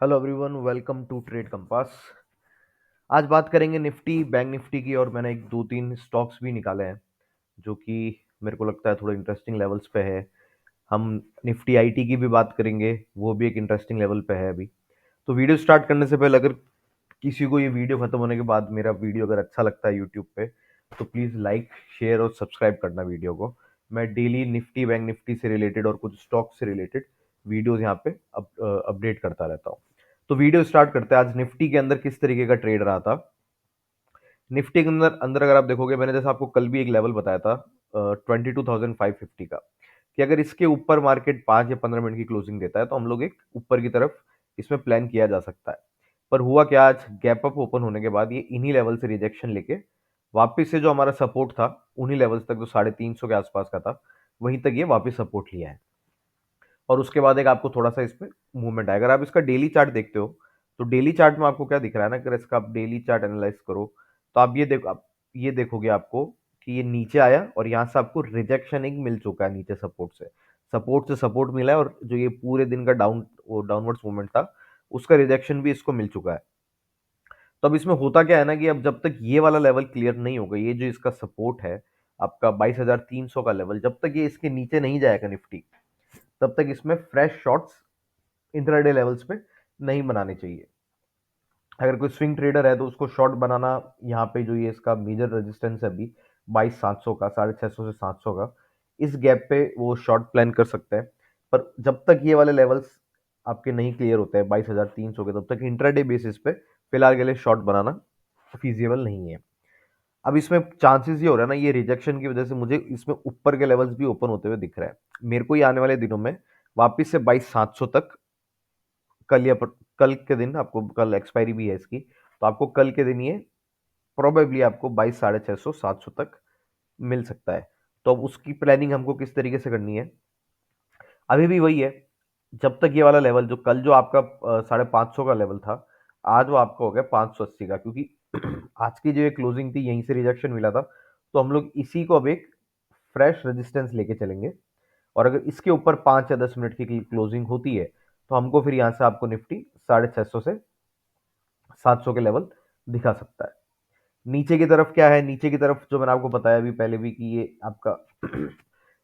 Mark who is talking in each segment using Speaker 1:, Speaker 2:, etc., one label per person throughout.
Speaker 1: Hello everyone, welcome to Trade Compass. आज बात करेंगे निफ्टी बैंक निफ्टी की। और मैंने एक दो तीन स्टॉक्स भी निकाले हैं जो कि मेरे को लगता है थोड़े इंटरेस्टिंग लेवल्स पे है। हम निफ्टी आईटी की भी बात करेंगे, वो भी एक इंटरेस्टिंग लेवल पे है अभी। तो वीडियो स्टार्ट करने से पहले अगर किसी को ये वीडियो खत्म होने के बाद मेरा वीडियो अगर अच्छा लगता है यूट्यूब पे, तो प्लीज़ लाइक शेयर और सब्सक्राइब करना वीडियो को। मैं डेली निफ्टी बैंक निफ्टी से रिलेटेड और कुछ स्टॉक से रिलेटेड वीडियोस यहाँ पे अपडेट करता रहता हूँ। तो वीडियो स्टार्ट करते हैं। आज निफ्टी के अंदर किस तरीके का ट्रेड रहा था। निफ्टी के अंदर अंदर अगर आप देखोगे, मैंने जैसे आपको कल भी एक लेवल बताया था 22,550 का, कि अगर इसके ऊपर मार्केट 5 या 15 मिनट की क्लोजिंग देता है तो हम लोग एक ऊपर की तरफ इसमें प्लान किया जा सकता है। पर हुआ क्या, आज गैप अप ओपन होने के बाद ये इन्हीं लेवल से रिजेक्शन लेके वापस से जो हमारा सपोर्ट था उन्हीं लेवल्स तक, जो 350 के आसपास का था, वहीं तक ये वापस सपोर्ट लिया है। और उसके बाद एक आपको थोड़ा सा इसमें मूवमेंट आएगा। अगर आप इसका डेली चार्ट देखते हो तो डेली चार्ट में आपको क्या दिख रहा है ना, अगर इसका आप डेली चार्ट एनालाइज करो तो आप ये देखोगे आपको कि ये नीचे आया और यहाँ से आपको रिजेक्शन एक मिल चुका है नीचे सपोर्ट से सपोर्ट मिला है। और जो ये पूरे दिन का डाउनवर्ड्स मूवमेंट था उसका रिजेक्शन भी इसको मिल चुका है। तो अब इसमें होता क्या है ना, कि अब जब तक ये वाला लेवल क्लियर नहीं होगा, ये जो इसका सपोर्ट है आपका 22,300 का लेवल, जब तक ये इसके नीचे नहीं जाएगा निफ्टी, तब तक इसमें फ्रेश शॉट्स इंट्राडे लेवल्स पे नहीं बनाने चाहिए। अगर कोई स्विंग ट्रेडर है तो उसको शॉर्ट बनाना, यहाँ पे जो ये इसका मेजर रेजिस्टेंस है अभी 22,700 का, 650 से 700 का, इस गैप पे वो शॉर्ट प्लान कर सकते हैं। पर जब तक ये वाले लेवल्स आपके नहीं क्लियर होते हैं 22,300 के, तब तक इंट्राडे बेसिस पे फिलहाल के लिए शॉर्ट बनाना फीजिबल नहीं है। अब इसमें चांसेस ये हो रहा है ना, ये रिजेक्शन की वजह से मुझे इसमें ऊपर के लेवल्स भी ओपन होते हुए दिख रहा है। मेरे को ये आने वाले दिनों में वापस से 22,700 तक, कल या कल के दिन, आपको कल एक्सपायरी भी है इसकी, तो आपको कल के दिन ये प्रोबेबली आपको 22,650 700 तक मिल सकता है। तो अब उसकी प्लानिंग हमको किस तरीके से करनी है, अभी भी वही है। जब तक ये वाला लेवल, जो कल जो आपका 550 का लेवल था, आज वो आपका हो गया 580 का, क्योंकि आज की जो ये क्लोजिंग थी यहीं से रिजेक्शन मिला था। तो हम लोग इसी को अब एक फ्रेश रेजिस्टेंस लेके चलेंगे। और अगर इसके ऊपर 5 या 10 मिनट की क्लोजिंग होती है तो हमको फिर यहाँ से आपको निफ्टी 650 से 700 के लेवल दिखा सकता है। नीचे की तरफ क्या है, नीचे की तरफ जो मैंने आपको बताया अभी पहले भी, कि ये आपका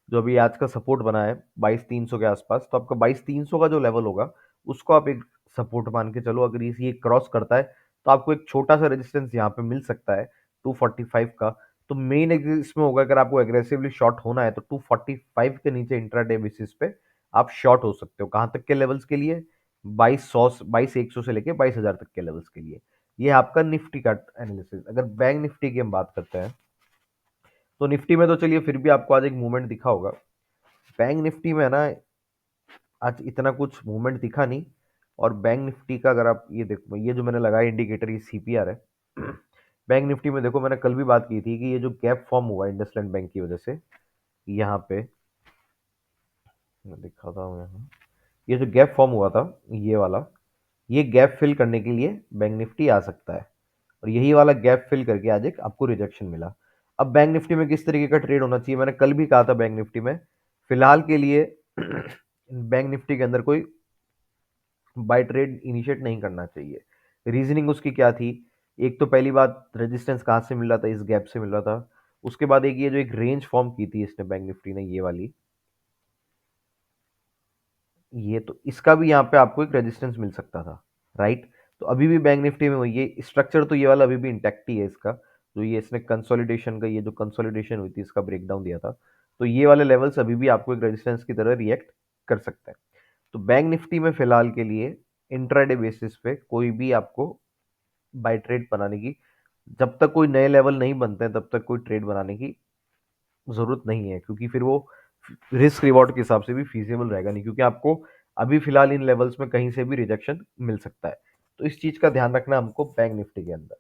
Speaker 1: जो अभी आज का सपोर्ट बना है 22,300 के आसपास, तो आपका 22,300 का जो लेवल होगा उसको आप एक सपोर्ट मान के चलो। अगर ये क्रॉस करता है तो आपको एक छोटा सा रेजिस्टेंस यहाँ पे मिल सकता है 245 का। तो मेन इसमें होगा, अगर आपको एग्रेसिवली शॉर्ट होना है तो 245 के नीचे इंट्राडे बेसिस पे आप शॉर्ट हो सकते हो। कहाँ तक के लेवल्स के लिए, 22,100 से लेके 22,000 तक के लेवल्स के लिए। ये है आपका निफ्टी का एनालिसिस। अगर बैंक निफ्टी की हम बात करते हैं तो निफ्टी में तो चलिए फिर भी आपको आज एक मूवमेंट दिखा होगा। बैंक निफ्टी में है ना, आज इतना कुछ मूवमेंट दिखा नहीं। और बैंक निफ्टी का अगर आप ये देखो, ये जो मैंने लगाया इंडिकेटर, ये सीपीआर है। बैंक निफ्टी में देखो, मैंने कल भी बात की थी कि ये जो गैप फॉर्म हुआ इंडसलैंड बैंक की वजह से, यहाँ पे मैं दिखाता हूँ यहाँ, ये जो गैप फॉर्म हुआ था ये वाला, ये गैप फिल करने के लिए बैंक निफ्टी आ सकता है। और यही वाला गैप फिल करके आज एक आपको रिजेक्शन मिला। अब बैंक निफ्टी में किस तरीके का ट्रेड होना चाहिए, मैंने कल भी कहा था बैंक निफ्टी में फिलहाल के लिए बैंक निफ्टी के अंदर कोई बाय ट्रेड इनिशिएट नहीं करना चाहिए। रीजनिंग उसकी क्या थी, एक तो पहली बात रेजिस्टेंस कहाँ से मिल रहा था, इस गैप से मिल रहा था। उसके बाद एक ये जो एक रेंज फॉर्म की थी इसने बैंक निफ्टी ने, ये वाली, ये तो इसका भी यहाँ पे आपको एक रेजिस्टेंस मिल सकता था, राइट। तो अभी भी बैंक निफ्टी में वही है स्ट्रक्चर, तो ये वाला अभी भी इंटैक्ट ही है इसका। जो ये इसने कंसोलिडेशन का, ये जो कंसोलिडेशन हुई थी इसका ब्रेकडाउन दिया था, तो ये वाले लेवल्स अभी भी आपको एक रेजिस्टेंस की तरह रिएक्ट कर सकते हैं। तो बैंक निफ्टी में फिलहाल के लिए इंट्राडे बेसिस पे कोई भी आपको बाय ट्रेड बनाने की, जब तक कोई नए लेवल नहीं बनते हैं तब तक कोई ट्रेड बनाने की जरूरत नहीं है, क्योंकि फिर वो रिस्क रिवॉर्ड के हिसाब से भी फीजेबल रहेगा नहीं, क्योंकि आपको अभी फिलहाल इन लेवल्स में कहीं से भी रिजेक्शन मिल सकता है। तो इस चीज का ध्यान रखना हमको बैंक निफ्टी के अंदर।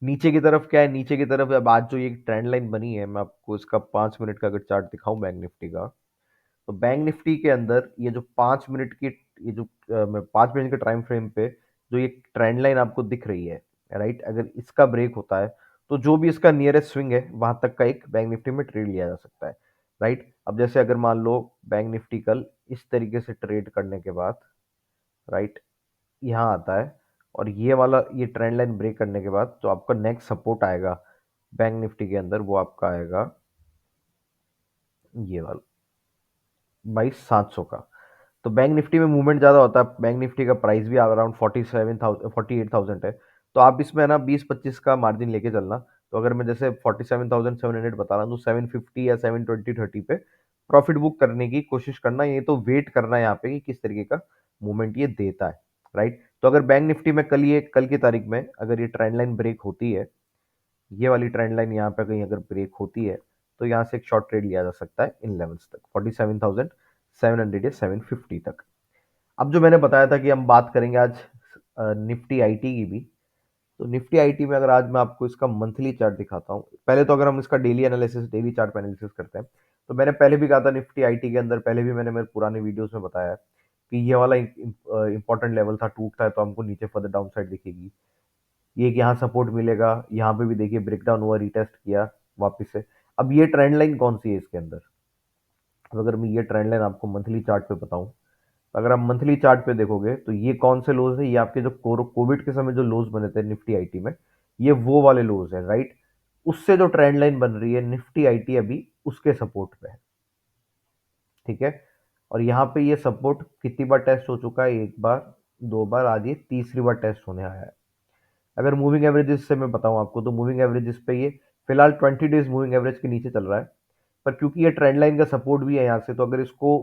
Speaker 1: नीचे की तरफ क्या है, नीचे की तरफ अब आज जो ये ट्रेंड लाइन बनी है, मैं आपको इसका 5 मिनट का अगर चार्ट दिखाऊं बैंक निफ्टी का, तो बैंक निफ्टी के अंदर ये जो 5 मिनट की, ये जो मैं 5 मिनट के टाइम फ्रेम पे जो ये ट्रेंड लाइन आपको दिख रही है, राइट, अगर इसका ब्रेक होता है तो जो भी इसका नियरेस्ट स्विंग है वहां तक का एक बैंक निफ्टी में ट्रेड लिया जा सकता है, राइट। अब जैसे अगर मान लो बैंक निफ्टी कल इस तरीके से ट्रेड करने के बाद, राइट, यहाँ आता है, और ये वाला ये ट्रेंड लाइन ब्रेक करने के बाद जो आपका नेक्स्ट सपोर्ट आएगा बैंक निफ्टी के अंदर, वो आपका आएगा ये वाला 22,700 का। तो बैंक निफ्टी में मूवमेंट ज़्यादा होता है, बैंक निफ्टी का प्राइस भी अराउंड 48,000 है। तो आप इसमें है ना 20-25 का मार्जिन लेके चलना। तो अगर मैं जैसे 47,700 बता रहा हूँ, तो 750 या 720-30 पे प्रॉफिट बुक करने की कोशिश करना। ये तो वेट करना है यहाँ पे कि किस तरीके का मूवमेंट ये देता है, राइट। तो अगर बैंक निफ्टी में कल की तारीख में अगर ये ट्रेंड लाइन ब्रेक होती है, ये वाली ट्रेंड लाइन यहाँ पे कहीं अगर ब्रेक होती है, तो यहाँ से एक शॉर्ट ट्रेड लिया जा सकता है इन लेवल्स तक, 47,700 या 750 तक। अब जो मैंने बताया था कि हम बात करेंगे आज निफ्टी आईटी की भी। तो निफ्टी आईटी में अगर आज मैं आपको इसका मंथली चार्ट दिखाता हूँ, पहले तो अगर हम इसका डेली चार्ट पे एनालिसिस करते हैं, तो मैंने पहले भी कहा था निफ्टी आईटी के अंदर, पहले भी मैंने मेरे पुराने वीडियोस में बताया है कि ये वाला इंपॉर्टेंट लेवल था, टूटता है तो हमको नीचे फर्दर डाउन साइड दिखेगी। ये कि यहाँ सपोर्ट मिलेगा, यहाँ पे भी देखिए ब्रेकडाउन हुआ, रिटेस्ट किया वापस से। अब ये ट्रेंड लाइन कौन सी है इसके अंदर? अब अगर मैं ये ट्रेंड लाइन आपको मंथली चार्ट पे बताऊं, तो अगर आप मंथली चार्ट पे देखोगे तो ये कौन से लोज है, ये आपके जो कोविड के समय जो लोज बने थे निफ्टी आईटी में, ये वो वाले लोज है, राइट। उससे जो ट्रेंड लाइन बन रही है निफ्टी आईटी अभी उसके सपोर्ट पे है, ठीक है। और यहाँ पे ये सपोर्ट कितनी बार टेस्ट हो चुका है? एक बार, दो बार, आज ये तीसरी बार टेस्ट होने आया है। अगर मूविंग एवरेजेस से मैं बताऊं आपको, तो मूविंग एवरेजेस पे ये फिलहाल 20 डेज मूविंग एवरेज के नीचे चल रहा है। पर क्योंकि ये ट्रेंड लाइन का सपोर्ट भी है यहाँ से, तो अगर इसको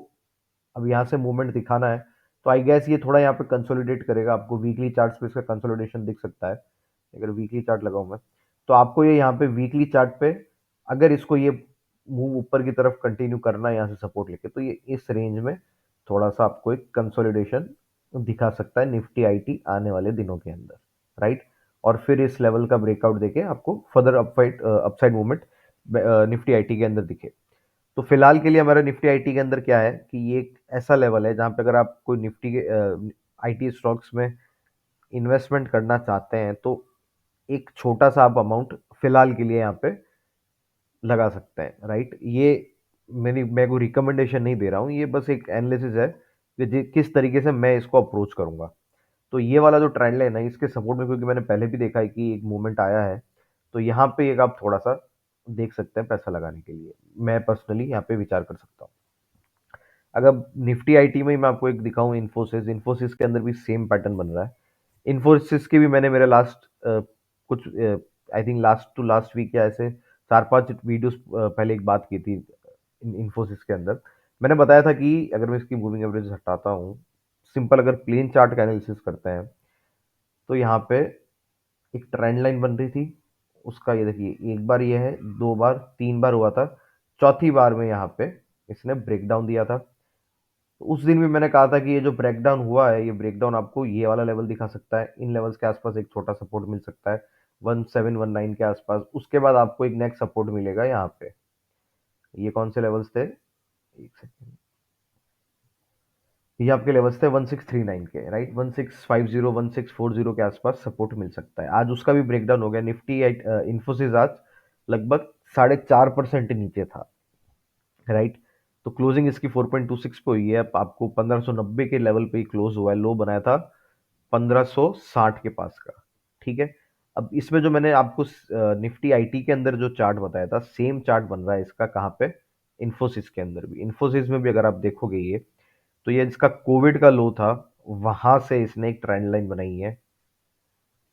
Speaker 1: अब यहाँ से मूवमेंट दिखाना है, तो आई गेस ये थोड़ा यहाँ पे कंसोलिडेट करेगा। आपको वीकली चार्ट्स पे इसका कंसोलिडेशन दिख सकता है। अगर वीकली चार्ट लगाऊं मैं, तो आपको ये यहाँ पे वीकली चार्ट पे अगर इसको ये मूव ऊपर की तरफ कंटिन्यू करना है यहाँ से सपोर्ट लेके, तो ये इस रेंज में थोड़ा सा आपको एक कंसोलिडेशन दिखा सकता है निफ्टी आईटी आने वाले दिनों के अंदर, राइट। और फिर इस लेवल का ब्रेकआउट देके आपको further upside movement Nifty IT के अंदर दिखे। तो फिलहाल के लिए हमारा निफ्टी आईटी के अंदर क्या है कि ये एक ऐसा लेवल है जहां पे अगर आप कोई निफ्टी के आईटी स्टॉक्स में इन्वेस्टमेंट करना चाहते हैं, तो एक छोटा सा आप अमाउंट फिलहाल के लिए यहाँ पे लगा सकते हैं, राइट। ये मैं कोई रिकमेंडेशन नहीं दे रहा हूँ, ये बस एक एनालिसिस है कि किस तरीके से मैं इसको अप्रोच करूंगा। तो ये वाला जो ट्रेंड लाइन है इसके सपोर्ट में, क्योंकि मैंने पहले भी देखा है कि एक मूवमेंट आया है, तो यहाँ पे एक आप थोड़ा सा देख सकते हैं पैसा लगाने के लिए। मैं पर्सनली यहाँ पे विचार कर सकता हूँ। अगर निफ्टी आईटी में ही मैं आपको एक दिखाऊं, इन्फोसिस, इन्फोसिस के अंदर भी सेम पैटर्न बन रहा है। इन्फोसिस की भी मैंने मेरे लास्ट कुछ I think last to last week या ऐसे 4-5 वीडियोस पहले एक बात की थी इन्फोसिस के अंदर। मैंने बताया था कि अगर मैं इसकी मूविंग एवरेज हटाता हूँ, सिंपल अगर प्लेन चार्ट का एनालिसिस करते हैं, तो यहाँ पे एक ट्रेंड लाइन बन रही थी। उसका ये देखिए, एक बार ये है, दो बार, तीन बार हुआ था, चौथी बार में यहाँ पे इसने ब्रेकडाउन दिया था। तो उस दिन भी मैंने कहा था कि ये जो ब्रेकडाउन हुआ है, ये ब्रेकडाउन आपको ये वाला लेवल दिखा सकता है। इन लेवल्स के आसपास एक छोटा सपोर्ट मिल सकता है 1719 के आसपास। उसके बाद आपको एक नेक्स्ट सपोर्ट मिलेगा यहाँ पे। ये कौन से लेवल्स थे? एक सेकंड। ये आपके लेवल्स थे 1639 के, राइट। 1650 1640 के आसपास सपोर्ट मिल सकता है। आज उसका भी ब्रेकडाउन हो गया। निफ्टी इन्फोसिस आज लगभग 4.5% नीचे था, राइट। तो क्लोजिंग इसकी 4.26 पे हुई है। अब आपको 1590 के लेवल पे ही क्लोज हुआ है, लो बनाया था 1560 के पास का, ठीक है। अब इसमें जो मैंने आपको निफ्टी आईटी के अंदर जो चार्ट बताया था, सेम चार्ट बन रहा है इसका कहाँ पे? इन्फोसिस के अंदर भी। इन्फोसिस में भी अगर आप देखोगे ये, तो ये जिसका कोविड का लो था, वहां से इसने एक ट्रेंड लाइन बनाई है।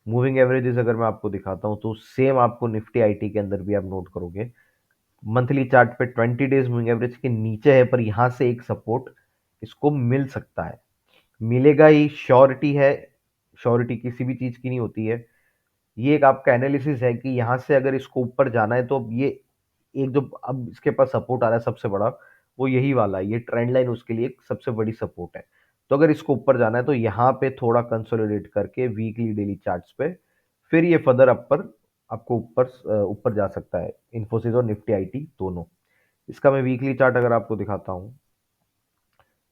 Speaker 1: मूविंग एवरेजेस अगर मैं आपको दिखाता हूं, तो सेम आपको निफ्टी आईटी के अंदर भी आप नोट करोगे। मंथली चार्ट पे 20 डेज मूविंग एवरेज के नीचे है, पर यहां से एक सपोर्ट इसको मिल सकता है। मिलेगा ही, श्योरिटी है। श्योरिटी किसी भी चीज की नहीं होती है। ये एक आपका एनालिसिस है कि यहां से अगर इसको ऊपर जाना है, तो अब ये एक जो अब इसके पास सपोर्ट आ रहा है सबसे बड़ा, वो यही वाला है। ये ट्रेंड लाइन उसके लिए एक सबसे बड़ी सपोर्ट है। तो अगर इसको ऊपर जाना है, तो यहाँ पे थोड़ा कंसोलिडेट करके वीकली डेली चार्ट्स पे फिर ये फर्दर अपर आपको ऊपर जा सकता है, इन्फोसिस और निफ्टी आईटी दोनों। इसका मैं वीकली चार्ट अगर आपको दिखाता हूँ,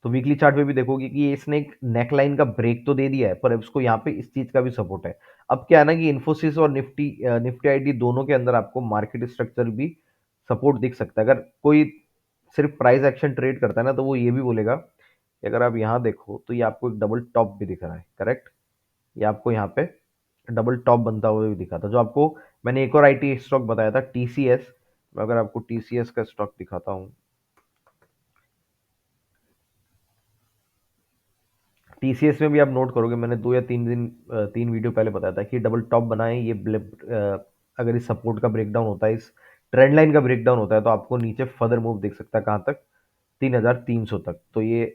Speaker 1: तो वीकली चार्ट में भी देखोगे कि ये इसने एक नेकलाइन का ब्रेक तो दे दिया है, पर अब इसको यहाँ पे इस चीज का भी सपोर्ट है। अब क्या है ना कि इन्फोसिस और निफ्टी आईटी दोनों के अंदर आपको मार्केट स्ट्रक्चर भी सपोर्ट दिख सकता है। अगर कोई सिर्फ प्राइस एक्शन ट्रेड करता है ना, तो वो ये भी बोलेगा कि अगर आप यहाँ देखो, तो ये आपको एक डबल टॉप भी दिख रहा है, करेक्ट। ये आपको यहाँ पे डबल टॉप बनता हुआ भी दिखा था। जो आपको मैंने एक और आईटी स्टॉक बताया था टीसीएस, अगर आपको टीसीएस का स्टॉक दिखाता हूँ, टीसीएस में भी आप नोट करोगे मैंने 3 वीडियो पहले बताया था कि डबल टॉप बनाए ये अगर इस सपोर्ट का ब्रेकडाउन होता है, इस ट्रेंड लाइन का ब्रेकडाउन होता है, तो आपको नीचे फर्दर मूव दिख सकता है कहाँ तक, 3,300 तक। तो ये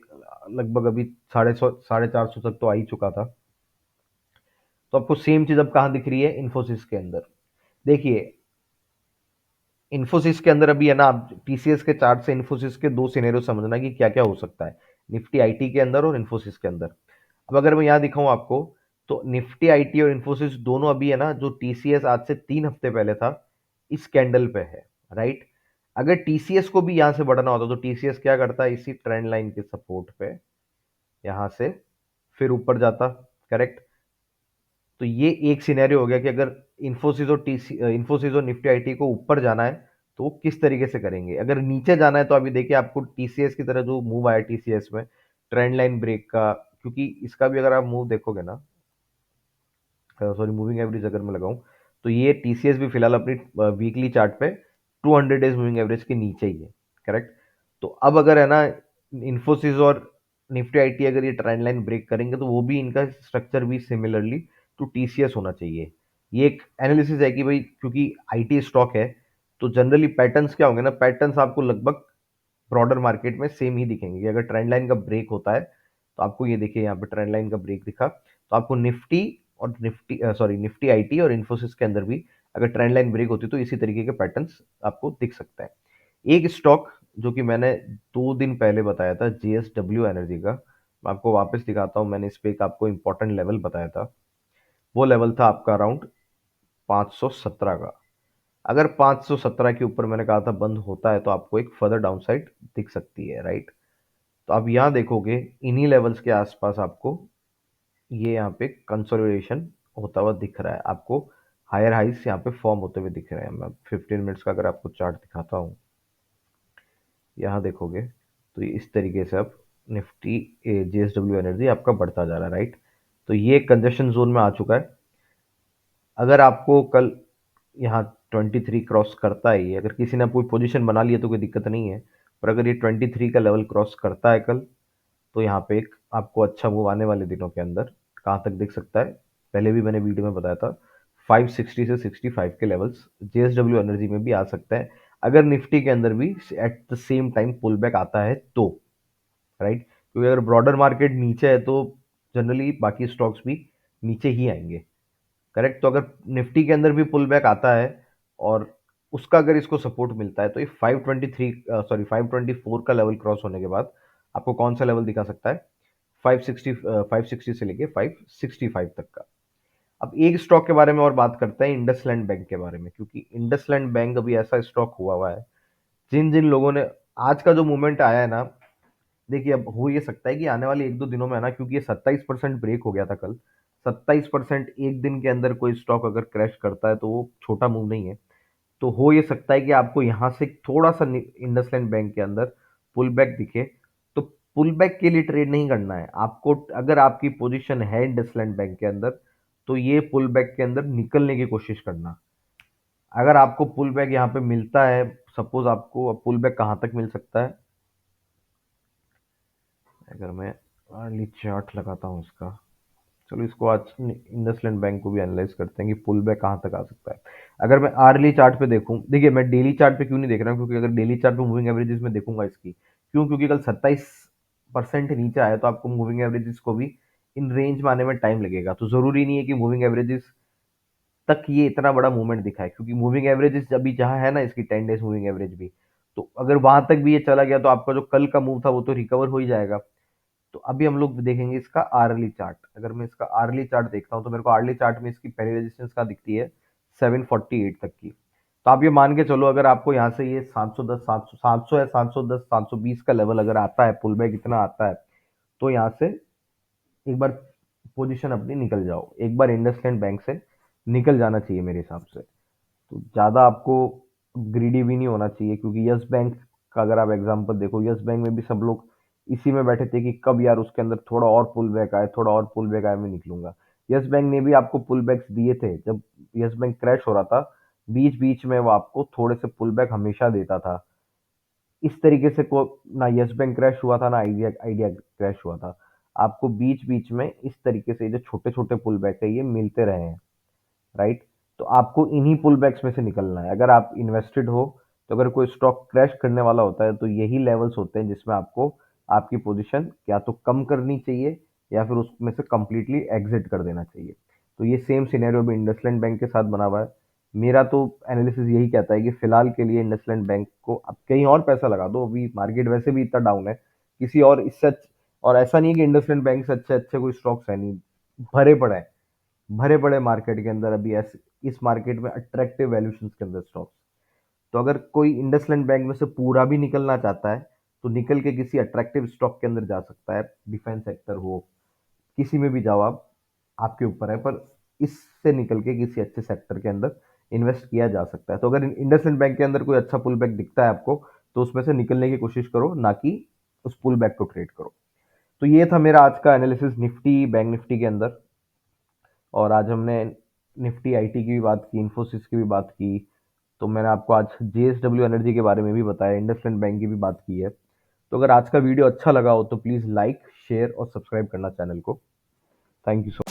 Speaker 1: लगभग अभी 450 तक तो आ ही चुका था। तो आपको सेम चीज अब कहाँ दिख रही है, इन्फोसिस के अंदर। देखिए इन्फोसिस के अंदर अभी है ना, आप टीसीएस के चार्ट से इन्फोसिस के दो सिनेरियो समझना कि क्या क्या हो सकता है निफ्टी आईटी के अंदर और इन्फोसिस के अंदर। अब अगर मैं यहाँ दिखाऊं आपको, तो निफ्टी आईटी और इन्फोसिस दोनों अभी है ना, जो टीसीएस आज से 3 हफ्ते पहले था इस कैंडल पे है, राइट। अगर टीसीएस को भी यहाँ से बढ़ना होता तो टीसीएस क्या करता है, इसी ट्रेंड लाइन के सपोर्ट पे यहाँ से फिर ऊपर जाता, करेक्ट। तो ये एक सिनेरियो हो गया कि अगर इन्फोसिस और निफ्टी आईटी को ऊपर जाना है तो वो किस तरीके से करेंगे। अगर नीचे जाना है तो अभी देखिए आपको टीसीएस की तरह जो मूव आया टीसीएस में ट्रेंड लाइन ब्रेक का, क्योंकि इसका भी अगर आप मूव देखोगे ना, सॉरी मूविंग एवरेज अगर मैं लगाऊं, तो ये टीसीएस भी फिलहाल अपनी वीकली चार्ट पे 200 डेज मूविंग एवरेज के नीचे ही है, करेक्ट। तो अब अगर है ना इन्फोसिस और निफ्टी आईटी अगर ये ट्रेंड लाइन ब्रेक करेंगे तो वो भी इनका स्ट्रक्चर भी सिमिलरली टू टीसीएस होना चाहिए। ये एक एनालिसिस है कि भाई क्योंकि आईटी स्टॉक है तो जनरली पैटर्न्स क्या होंगे ना, पैटर्न्स आपको लगभग ब्रॉडर मार्केट में सेम ही दिखेंगे कि अगर ट्रेंड लाइन का ब्रेक होता है तो आपको ये देखिए यहाँ पे ट्रेंड लाइन का ब्रेक दिखा, तो आपको निफ्टी आईटी और इन्फोसिस के अंदर भी अगर ट्रेंड लाइन ब्रेक होती तो इसी तरीके के पैटर्न्स आपको दिख सकता है। एक स्टॉक जो कि मैंने 2 दिन पहले बताया था जेएसडब्ल्यू एनर्जी का, मैं आपको वापस दिखाता हूँ। मैंने इस पे एक आपको इंपॉर्टेंट लेवल बताया था, वो लेवल था आपका अराउंड 517 का। अगर 517 के ऊपर मैंने कहा था बंद होता है तो आपको एक फर्दर डाउनसाइड दिख सकती है, राइट। तो आप यहाँ देखोगे इन्हीं लेवल्स के आसपास आपको ये यहाँ पे कंसोलिडेशन होता हुआ दिख रहा है, आपको हायर हाइस यहाँ पे फॉर्म होते हुए दिख रहे हैं। मैं 15 मिनट्स का अगर आपको चार्ट दिखाता हूँ, यहाँ देखोगे तो ये इस तरीके से अब निफ्टी जेएसडब्ल्यू एनर्जी आपका बढ़ता जा रहा है, राइट। तो ये कंजेशन जोन में आ चुका है। अगर आपको कल यहाँ 23 क्रॉस करता है, ये अगर किसी ने कोई पोजीशन बना लिया तो कोई दिक्कत नहीं है, पर अगर ये 23 का लेवल क्रॉस करता है कल, तो यहाँ पे एक आपको अच्छा मूव आने वाले दिनों के अंदर कहाँ तक दिख सकता है, पहले भी मैंने वीडियो में बताया था 560 से 65 के लेवल्स जेएसडब्ल्यू एनर्जी में भी आ सकता है, अगर निफ्टी के अंदर भी at the same time pull back आता है तो, राइट। क्योंकि अगर ब्रॉडर मार्केट नीचे है तो जनरली बाकी स्टॉक्स भी नीचे ही आएंगे, करेक्ट। तो अगर निफ्टी के अंदर भी पुल बैक आता है और उसका अगर इसको सपोर्ट मिलता है तो ये 524 का लेवल क्रॉस होने के बाद आपको कौन सा लेवल दिखा सकता है, 560 से लेके 565 तक का। अब एक स्टॉक के बारे में और बात करते हैं, इंडसलैंड बैंक के बारे में, क्योंकि इंडसलैंड बैंक अभी ऐसा स्टॉक हुआ है जिन जिन लोगों ने आज का जो मूवमेंट आया है ना, देखिए अब हो ये सकता है कि आने वाले 1-2 दिनों में है ना, क्योंकि ये 27% ब्रेक हो गया था कल, 27% एक दिन के अंदर कोई स्टॉक अगर क्रैश करता है तो वो छोटा मूव नहीं है। तो हो ये सकता है कि आपको यहाँ से थोड़ा सा इंडसलैंड बैंक के अंदर पुल बैक दिखे, तो पुल बैक के लिए ट्रेड नहीं करना है आपको। अगर आपकी पोजीशन है इंडसलैंड बैंक के अंदर तो ये पुल बैक के अंदर निकलने की कोशिश करना। अगर आपको पुल बैक यहाँ पे मिलता है, सपोज आपको पुल बैक कहाँ तक मिल सकता है, अगर मैं अर्ली चार्ट लगाता हूँ इसका, चलो इसको आज इंडसलैंड बैंक को भी एनालाइज करते हैं कि पुल बैक कहाँ तक आ सकता है। अगर मैं आर्ली चार्ट पे देखूं, देखिए मैं डेली चार्ट पे क्यों नहीं देख रहा हूँ, क्योंकि अगर डेली चार्ट पे मूविंग एवरेजेस में देखूंगा इसकी, क्यों, क्योंकि कल 27% नीचे आया तो आपको मूविंग एवरेजेस को भी इन रेंज में आने में टाइम लगेगा। तो जरूरी नहीं है कि मूविंग एवरेजेस तक ये इतना बड़ा मूवमेंट दिखाए, क्योंकि मूविंग एवरेजेस अभी जहां है ना इसकी 10 डेज मूविंग एवरेज भी, तो अगर वहां तक भी ये चला गया तो आपका जो कल का मूव था वो तो रिकवर हो ही जाएगा। तो अभी हम लोग देखेंगे इसका आर्ली चार्ट। अगर मैं इसका आर्ली चार्ट देखता हूँ तो मेरे को आर्ली चार्ट में इसकी पहली रेजिस्टेंस का दिखती है 748 तक की। तो आप ये मान के चलो अगर आपको यहाँ से ये 710 700 या 710 720 का लेवल अगर आता है, पुल बैक इतना आता है, तो यहाँ से एक बार पोजीशन अपनी निकल जाओ, एक बार इंडसलैंड बैंक से निकल जाना चाहिए मेरे हिसाब से। तो ज़्यादा आपको ग्रीडी भी नहीं होना चाहिए, क्योंकि यस बैंक का अगर आप एग्जांपल देखो, यस बैंक में भी सब लोग इसी में बैठे थे कि कब यार उसके अंदर थोड़ा और पुल बैक आए, थोड़ा और पुल बैक आए, मैं निकलूंगा। यस बैंक ने भी आपको पुल बैक्स दिए थे जब यस बैंक क्रैश हो रहा था। बीच बीच में वो आपको थोड़े से पुल बैक हमेशा देता था। इस तरीके से को ना यस बैंक क्रैश हुआ था ना आइडिया आइडिया क्रैश हुआ था। आपको बीच बीच में इस तरीके से जो छोटे छोटे पुल बैक है ये मिलते रहे हैं, राइट। तो आपको इन्हीं पुल बैक्स में से निकलना है। अगर आप इन्वेस्टेड हो तो अगर कोई स्टॉक क्रैश करने वाला होता है तो यही लेवल्स होते हैं जिसमें आपको आपकी पोजीशन या तो कम करनी चाहिए या फिर उसमें से कंप्लीटली एग्जिट कर देना चाहिए। तो ये सेम सिनेरियो भी इंडसलैंड बैंक के साथ बना हुआ है। मेरा तो एनालिसिस यही कहता है कि फिलहाल के लिए इंडसलैंड बैंक को आप कहीं और पैसा लगा दो। अभी मार्केट वैसे भी इतना डाउन है, किसी और इससे और ऐसा नहीं है कि इंडसलैंड बैंक से अच्छे अच्छे कोई स्टॉक्स है नहीं, भरे पड़े हैं। भरे पड़े मार्केट के अंदर अभी ऐसे इस मार्केट में अट्रैक्टिव वैल्यूशन के अंदर स्टॉक्स। तो अगर कोई इंडसलैंड बैंक में से पूरा भी निकलना चाहता है तो निकल के किसी अट्रैक्टिव स्टॉक के अंदर जा सकता है। डिफेंस सेक्टर हो, किसी में भी जाओ आप, आपके ऊपर है, पर इससे निकल के किसी अच्छे सेक्टर के अंदर इन्वेस्ट किया जा सकता है। तो अगर इंडसलैंड बैंक के अंदर कोई अच्छा पुल बैक दिखता है आपको तो उसमें से निकलने की कोशिश करो, ना कि उस पुल बैक को ट्रेड करो। तो ये था मेरा आज का एनालिसिस निफ्टी बैंक निफ्टी के अंदर। और आज हमने निफ्टी आईटी की भी बात की, इन्फोसिस की भी बात की। तो मैंने आपको आज जेएसडब्ल्यू एनर्जी के बारे में भी बताया, इंडसलैंड बैंक की भी बात की है। तो अगर आज का वीडियो अच्छा लगा हो तो प्लीज़ लाइक शेयर और सब्सक्राइब करना चैनल को। Thank you so